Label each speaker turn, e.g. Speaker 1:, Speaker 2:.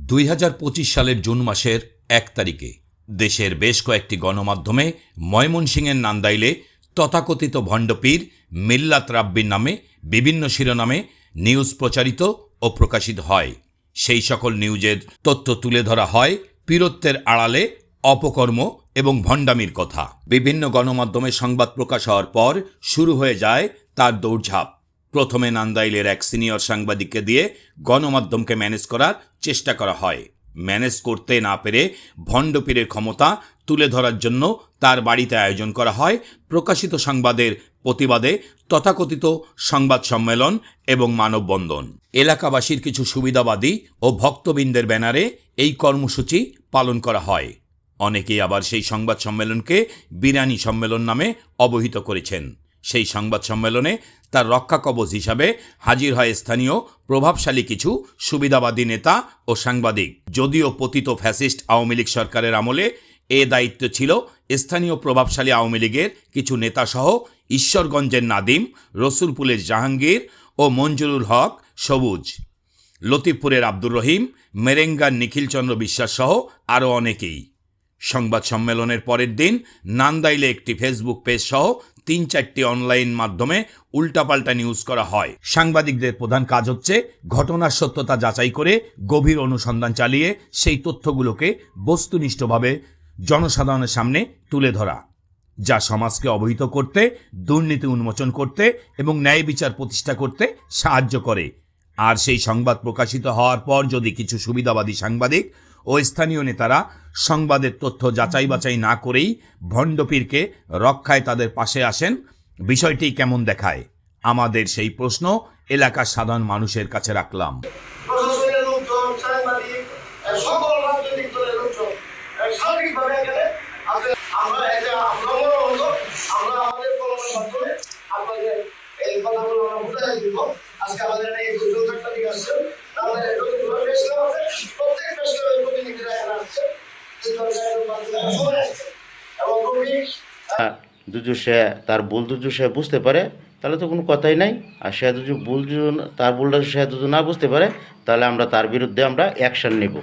Speaker 1: 2025 সালের জুন মাসের 1 তারিখে দেশের বেশ কয়েকটি গণমাধ্যমে ময়মনসিংহের নান্দাইলে তথাকথিত ভণ্ডপীর মিল্লাত রাব্বির নামে বিভিন্ন শিরোনামে নিউজ প্রচারিত ও প্রকাশিত হয়। সেই সকল নিউজের তথ্য তুলে ধরা হয় পীরত্বের আড়ালে অপকর্ম এবং ভণ্ডামির কথা। বিভিন্ন গণমাধ্যমে সংবাদ প্রকাশ হওয়ার পর শুরু হয়ে যায় তার দৌড়ঝাঁপ। প্রথমে নান্দাইলের এক সিনিয়র সাংবাদিককে দিয়ে গণমাধ্যমকে ম্যানেজ করার চেষ্টা করা হয়। ম্যানেজ করতে না পেরে ভণ্ডপীরের ক্ষমতা তুলে ধরার জন্য তার বাড়িতে আয়োজন করা হয় প্রকাশিত সংবাদের প্রতিবাদে তথাকথিত সংবাদ সম্মেলন এবং মানববন্ধন। এলাকাবাসীর কিছু সুবিধাবাদী ও ভক্তবৃন্দের ব্যানারে এই কর্মসূচি পালন করা হয়। অনেকেই আবার সেই সংবাদ সম্মেলনকে বিরানি সম্মেলন নামে অবহিত করেছেন। সেই সংবাদ সম্মেলনে তার রক্ষা কবচ হিসাবে হাজির হয় স্থানীয় প্রভাবশালী কিছু সুবিধাবাদী নেতা ও সাংবাদিক। যদিও পতিত ফ্যাসিস্ট আওয়ামী লীগ সরকারের আমলে এ দায়িত্ব ছিল স্থানীয় প্রভাবশালী আওয়ামী লীগের কিছু নেতাসহ ঈশ্বরগঞ্জের নাদিম, রসুলপুরের জাহাঙ্গীর ও মঞ্জুরুল হক সবুজ, লতিফপুরের আব্দুর রহিম, মেরেঙ্গার নিখিলচন্দ্র বিশ্বাস সহ আরও অনেকেই। সংবাদ সম্মেলনের পরের দিন নান্দাইলে একটি ফেসবুক পেজ সহ 3-4টি অনলাইন মাধ্যমে উল্টাপাল্টা নিউজ করা হয়। সাংবাদিকদের প্রধান কাজ হচ্ছে ঘটনার সত্যতা যাচাই করে গভীর অনুসন্ধান চালিয়ে সেই তথ্যগুলোকে বস্তুনিষ্ঠভাবে জনসাধারণের সামনে তুলে ধরা, যা সমাজকে অবহিত করতে, দুর্নীতি উন্মোচন করতে এবং ন্যায় বিচার প্রতিষ্ঠা করতে সাহায্য করে। আর সেই সংবাদ প্রকাশিত হওয়ার পর যদি কিছু সুবিধাবাদী সাংবাদিক ও স্থানীয় নেতারা সংবাদের তথ্য যাচাই বাছাই না করেই ভণ্ডপীরকে রক্ষায় তাদের পাশে আসেন, বিষয়টি কেমন দেখায়? আমাদের সেই প্রশ্ন এলাকার সাধারণ মানুষের কাছে রাখলাম।
Speaker 2: আজকে আমাদের এই দুর্যোগটা দিকে আসছে, আমাদের প্রত্যেক ফেস্টিভ্যালের প্রতিনিধিরা এখানে আসছে,
Speaker 3: দুজু সে তার ভুল দুজু সে বুঝতে পারে তাহলে তো কোনো কথাই নাই। আর সে দুজু ভুল তার ভুলটা সে দুজু না বুঝতে পারে তাহলে আমরা তার বিরুদ্ধে আমরা অ্যাকশন নেব।